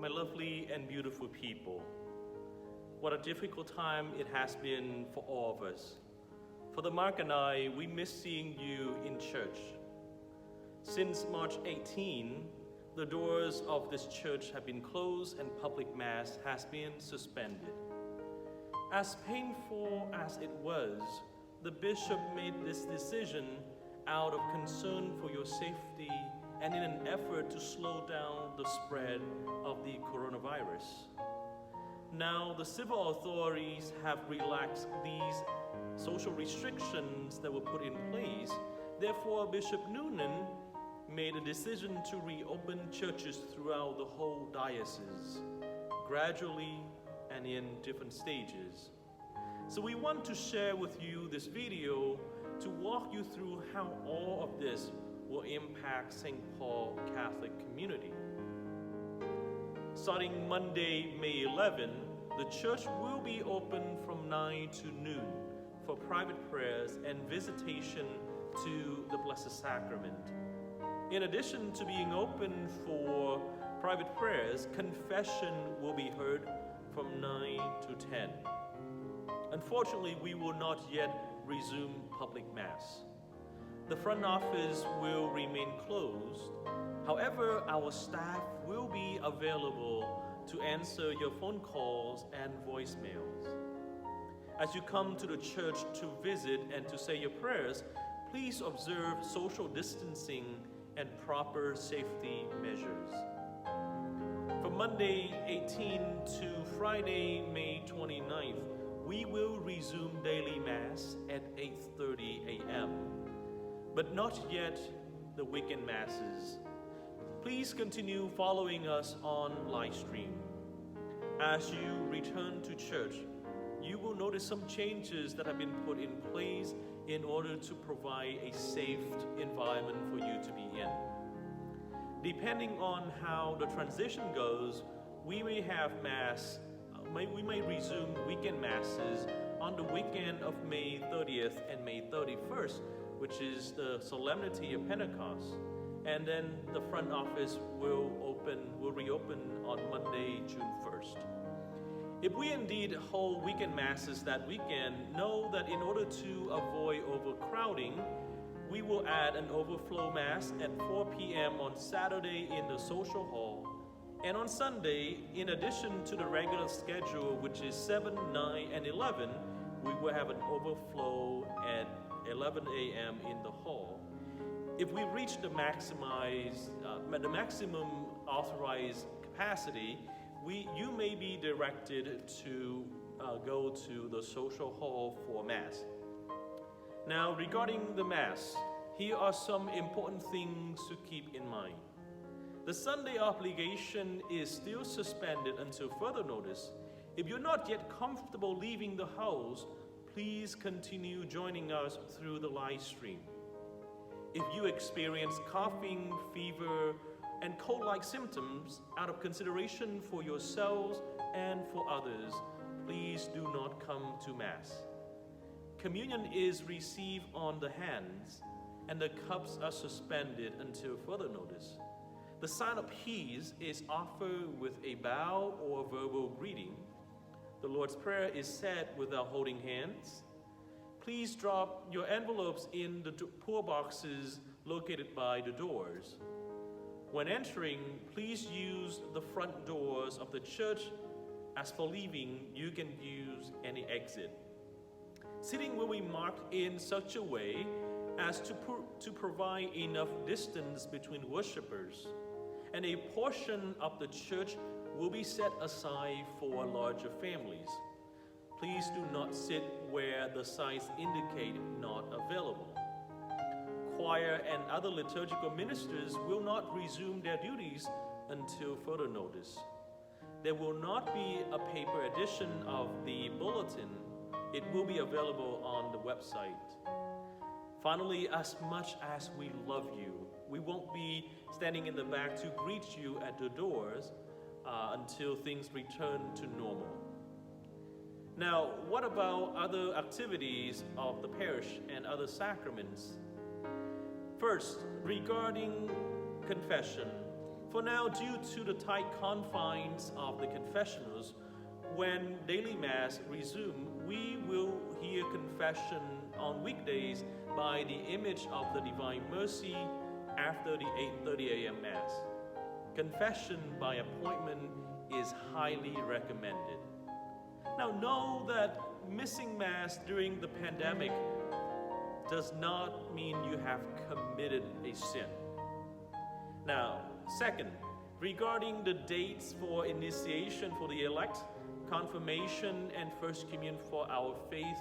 my lovely and beautiful people. What a difficult time it has been for all of us. For the Mark and I, we miss seeing you in church. Since March 18, the doors of this church have been closed and public mass has been suspended. As painful as it was, the bishop made this decision out of concern for your safety and in an effort to slow down the spread of the coronavirus. Now, the civil authorities have relaxed these social restrictions that were put in place. Therefore, Bishop Noonan made a decision to reopen churches throughout the whole diocese, gradually and in different stages. So we want to share with you this video to walk you through how all of this will impact St. Paul Catholic community. Starting Monday, May 11, the church will be open from 9 to noon for private prayers and visitation to the Blessed Sacrament. In addition to being open for private prayers, confession will be heard from 9 to 10. Unfortunately, we will not yet resume public mass. The front office will remain closed. However, our staff will be available to answer your phone calls and voicemails. As you come to the church to visit and to say your prayers, please observe social distancing and proper safety measures. From Monday 18 to Friday, May 29th, we will resume daily Mass at 8:30 a.m., but not yet the weekend Masses. Please continue following us on live stream. As you return to church, you will notice some changes that have been put in place in order to provide a safe environment for you to be in. Depending on how the transition goes, we may have Mass. We may resume weekend Masses on the weekend of May 30th and May 31st, which is the solemnity of Pentecost. And then the front office will reopen on Monday, June 1st. If we indeed hold weekend Masses that weekend, know that in order to avoid overcrowding, we will add an overflow Mass at 4 p.m. on Saturday in the social hall. And on Sunday, in addition to the regular schedule, which is 7, 9, and 11, we will have an overflow at 11 a.m. in the hall. If we reach the maximum authorized capacity, you may be directed to go to the social hall for Mass. Now, regarding the Mass, here are some important things to keep in mind. The Sunday obligation is still suspended until further notice. If you're not yet comfortable leaving the house, please continue joining us through the live stream. If you experience coughing, fever, and cold-like symptoms, out of consideration for yourselves and for others, please do not come to Mass. Communion is received on the hands, and the cups are suspended until further notice. The sign of peace is offered with a bow or verbal greeting. The Lord's Prayer is said without holding hands. Please drop your envelopes in the poor boxes located by the doors. When entering, please use the front doors of the church. As for leaving, you can use any exit. Sitting will be marked in such a way as to provide enough distance between worshipers, and a portion of the church will be set aside for larger families. Please do not sit where the signs indicate not available. Choir and other liturgical ministers will not resume their duties until further notice. There will not be a paper edition of the bulletin. It will be available on the website. Finally, as much as we love you, we won't be standing in the back to greet you at the doors until things return to normal. Now, what about other activities of the parish and other sacraments? First, regarding confession, For now, due to the tight confines of the confessionals, when daily Mass resume, we will hear confession on weekdays by the image of the Divine Mercy after the 8:30 a.m. Mass. Confession by appointment is highly recommended. Now, know that missing Mass during the pandemic does not mean you have committed a sin. Now, second, regarding the dates for initiation for the elect, confirmation, and First Communion for our faith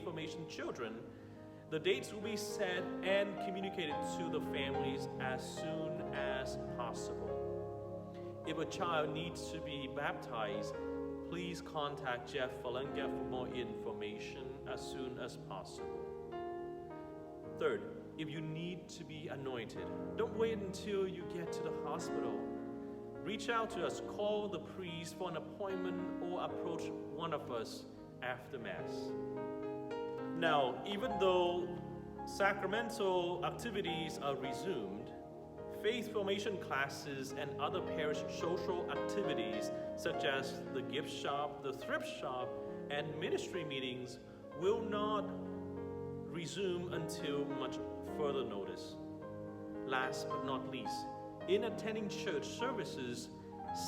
formation children, the dates will be set and communicated to the families as soon as possible. If a child needs to be baptized, please contact Jeff Falenga for more information as soon as possible. Third, if you need to be anointed, don't wait until you get to the hospital. Reach out to us, call the priest for an appointment, or approach one of us after Mass. Now, even though sacramental activities are resumed, faith formation classes and other parish social activities such as the gift shop, the thrift shop, and ministry meetings will not resume until much further notice. Last but not least, in attending church services,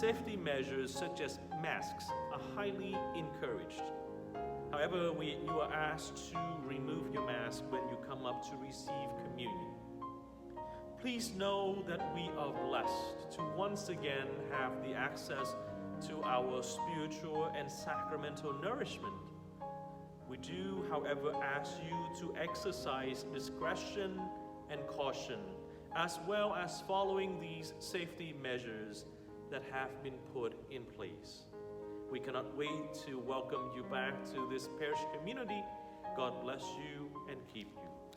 safety measures such as masks are highly encouraged. However, you are asked to remove your mask when you come up to receive communion. Please know that we are blessed to once again have the access to our spiritual and sacramental nourishment. We do, however, ask you to exercise discretion and caution, as well as following these safety measures that have been put in place. We cannot wait to welcome you back to this parish community. God bless you and keep you.